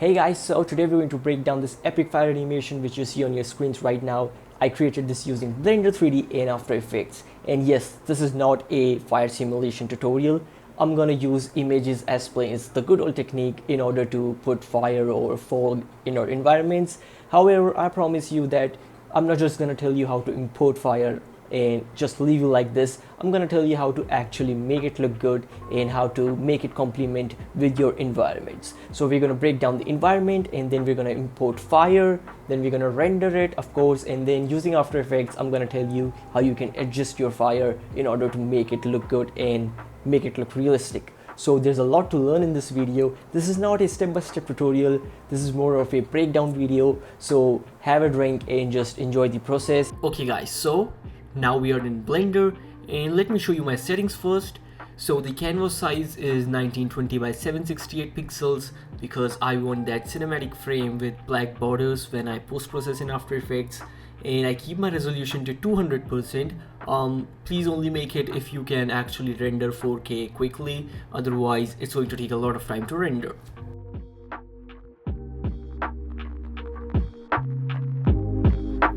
Hey guys, so today we're going to break down this epic fire animation which you see on your screens right now. I created this using Blender 3D and After Effects. And yes, this is not a fire simulation tutorial. I'm gonna use images as planes, the good old technique in order to put fire or fog in our environments. However, I promise you that I'm not just gonna tell you how to import fire and just leave you like this. I'm gonna tell you how to actually make it look good and how to make it complement with your environments. So we're gonna break down the environment and then we're gonna import fire, then we're gonna render it, of course, and then using After Effects, I'm gonna tell you how you can adjust your fire in order to make it look good and make it look realistic. So there's a lot to learn in this video. This is not a step-by-step tutorial. This is more of a breakdown video. So have a drink and just enjoy the process. Okay guys, so now we are in Blender and let me show you my settings first. So the canvas size is 1920 by 768 pixels because I want that cinematic frame with black borders when I post-process in After Effects, and I keep my resolution to 200%. Please only make it if you can actually render 4K quickly, otherwise it's going to take a lot of time to render.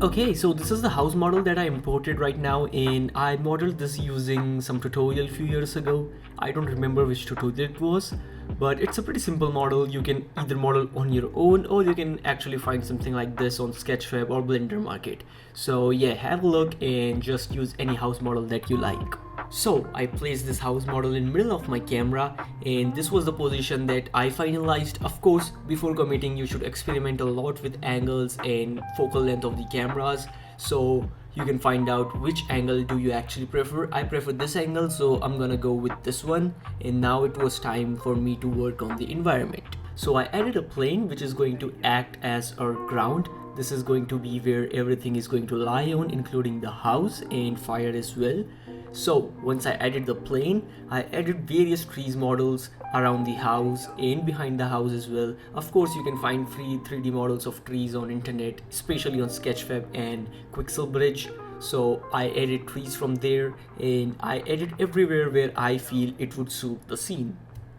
Okay, so this is the house model that I imported right now, and I modeled this using some tutorial a few years ago. I don't remember which tutorial it was, but it's a pretty simple model. You can either model on your own or you can actually find something like this on Sketchfab or Blender Market. So yeah, have a look and just use any house model that you like. So I placed this house model in middle of my camera, and this was the position that I finalized. Of course, before committing you should experiment a lot with angles and focal length of the cameras, so you can find out which angle do you actually prefer. I prefer this angle, so I'm gonna go with this one. And now it was time for me to work on the environment. So I added a plane which is going to act as our ground. This is going to be where everything is going to lie on, including the house and fire as well. So once I added the plane, I added various trees models around the house and behind the house as well. Of course, you can find free 3D models of trees on internet, especially on Sketchfab and Quixel Bridge. So I added trees from there, and I added everywhere where I feel it would suit the scene.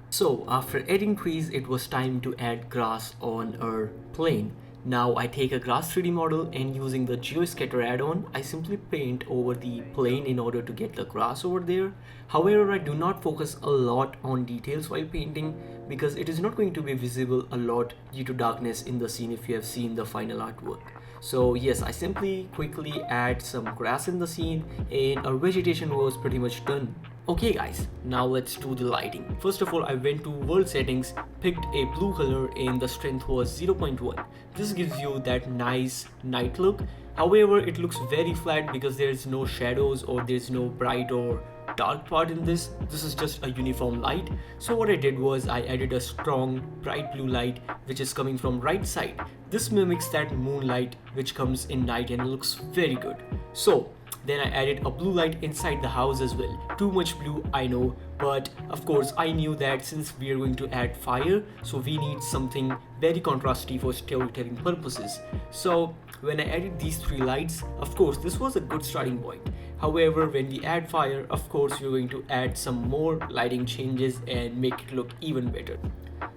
So after adding trees, it was time to add grass on our plane. Now I take a grass 3D model, and using the GeoScatter add-on, I simply paint over the plane in order to get the grass over there. However, I do not focus a lot on details while painting because it is not going to be visible a lot due to darkness in the scene if you have seen the final artwork. So yes, I simply quickly add some grass in the scene and our vegetation was pretty much done. Okay guys, now let's do the lighting. First of all, I went to world settings, picked a blue color, and the strength was 0.1. This gives you that nice night look. However, it looks very flat because there is no shadows or there is no bright or dark part in this. This is just a uniform light. So what I did was I added a strong bright blue light which is coming from right side. This mimics that moonlight which comes in night and looks very good. So then I added a blue light inside the house as well. Too much blue, I know, but of course I knew that since we are going to add fire, so we need something very contrasty for storytelling purposes. So when I added these three lights, of course this was a good starting point. However, when we add fire, of course we're going to add some more lighting changes and make it look even better.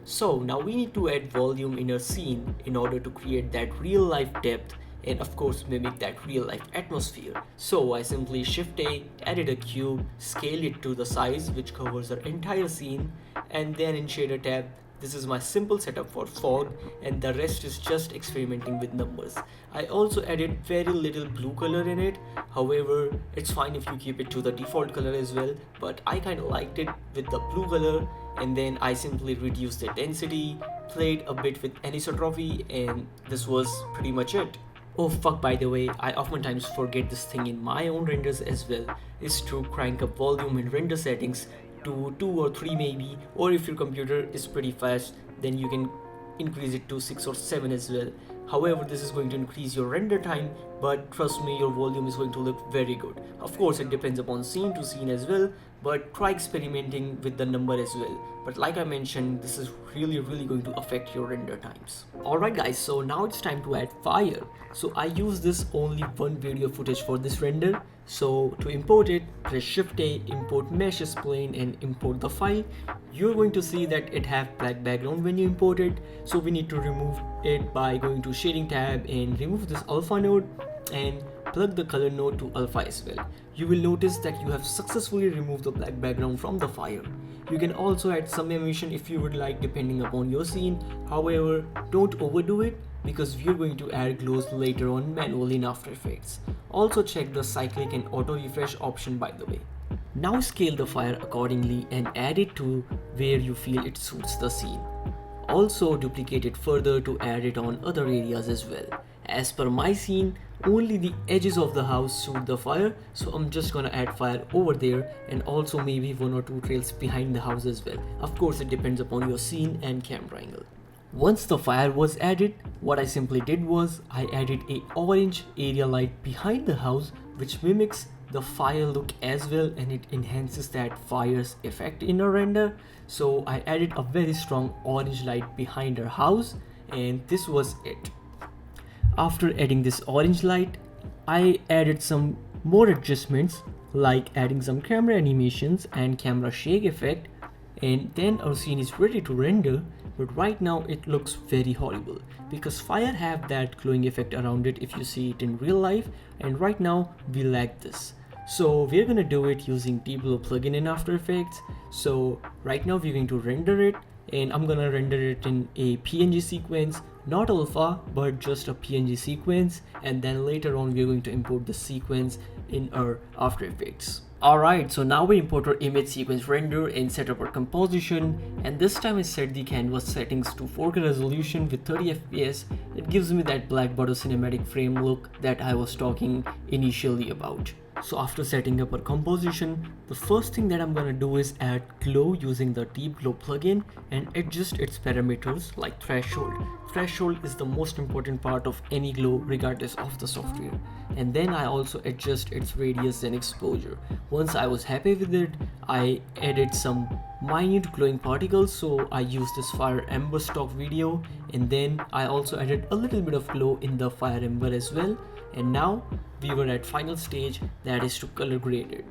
So now we need to add volume in our scene in order to create that real life depth and of course mimic that real life atmosphere. So I simply Shift A, added a cube, scaled it to the size which covers our entire scene, and then in shader tab, this is my simple setup for fog, and the rest is just experimenting with numbers. I also added very little blue color in it. However, it's fine if you keep it to the default color as well, but I kind of liked it with the blue color. And then I simply reduced the density, played a bit with anisotropy, and this was pretty much it. Oh fuck, by the way, I oftentimes forget this thing in my own renders as well, is to crank up volume in render settings to 2 or 3 maybe, or if your computer is pretty fast then you can increase it to 6 or 7 as well. However, this is going to increase your render time, but trust me, your volume is going to look very good. Of course, it depends upon scene to scene as well, but try experimenting with the number as well. But like I mentioned, this is really going to affect your render times. Alright guys, so now it's time to add fire. So I use this only one video footage for this render. So to import it, press Shift A, import mesh plane and import the file. You're going to see that it have black background when you import it. So we need to remove it by going to shading tab and remove this alpha node and plug the color node to alpha as well. You will notice that you have successfully removed the black background from the fire. You can also add some animation if you would like, depending upon your scene. However, don't overdo it because we are going to add glows later on manually in After Effects. Also check the cyclic and auto refresh option, by the way. Now scale the fire accordingly and add it to where you feel it suits the scene. Also duplicate it further to add it on other areas as well. As per my scene, only the edges of the house suit the fire, so I'm just gonna add fire over there and also maybe 1 or 2 trails behind the house as well. Of course, it depends upon your scene and camera angle. Once the fire was added, what I simply did was I added a orange area light behind the house which mimics the fire look as well, and it enhances that fire's effect in a render. So I added a very strong orange light behind our house, and this was it. After adding this orange light, I added some more adjustments like adding some camera animations and camera shake effect, and then our scene is ready to render. But right now it looks very horrible because fire have that glowing effect around it if you see it in real life, and right now we lack this. So we're gonna do it using T-Blow plugin in After Effects. So right now we're going to render it, and I'm gonna render it in a PNG sequence, not alpha but just a PNG sequence, and then later on we're going to import the sequence in our After Effects. Alright, so now we import our image sequence render and set up our composition, and this time I set the canvas settings to 4K resolution with 30 FPS. It gives me that black border cinematic frame look that I was talking initially about. So after setting up our composition, the first thing that I'm gonna do is add glow using the T-Blow plugin and adjust its parameters like threshold. Threshold is the most important part of any glow regardless of the software. And then I also adjust its radius and exposure. Once I was happy with it, I added some minute glowing particles, so I used this fire ember stock video, and then I also added a little bit of glow in the fire ember as well. And now we were at final stage, that is to color grade it.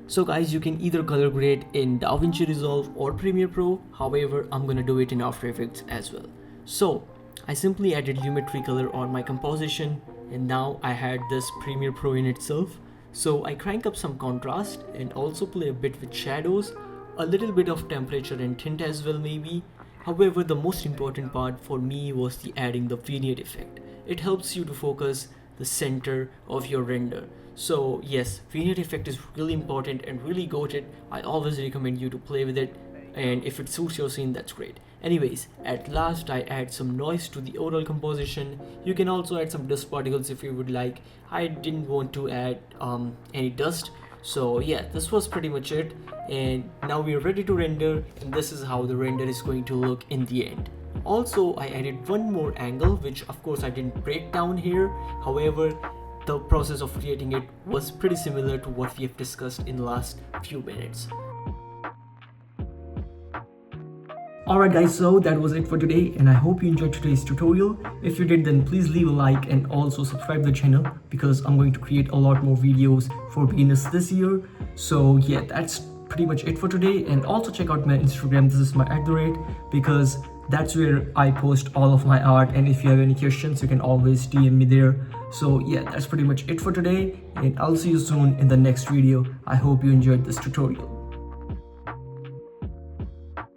So guys, you can either color grade in DaVinci Resolve or Premiere Pro. However, I'm gonna do it in After Effects as well. So I simply added Lumetri color on my composition, and now I had this Premiere Pro in itself. So I crank up some contrast and also play a bit with shadows, a little bit of temperature and tint as well maybe. However, the most important part for me was the adding the vignette effect. It helps you to focus the center of your render. So yes, vignette effect is really important and really goated. I always recommend you to play with it, and if it suits your scene, that's great. Anyways, at last I add some noise to the overall composition. You can also add some dust particles if you would like. I didn't want to add any dust. So yeah, this was pretty much it, and now we are ready to render, and this is how the render is going to look in the end. Also, I added one more angle, which of course I didn't break down here. However, the process of creating it was pretty similar to what we have discussed in the last few minutes. Alright guys, so that was it for today, and I hope you enjoyed today's tutorial. If you did, then please leave a like and also subscribe to the channel, because I'm going to create a lot more videos for beginners this year. So yeah, that's pretty much it for today, and also check out my Instagram. This is my @, because that's where I post all of my art, and if you have any questions you can always DM me there. So yeah, that's pretty much it for today, and I'll see you soon in the next video. I hope you enjoyed this tutorial.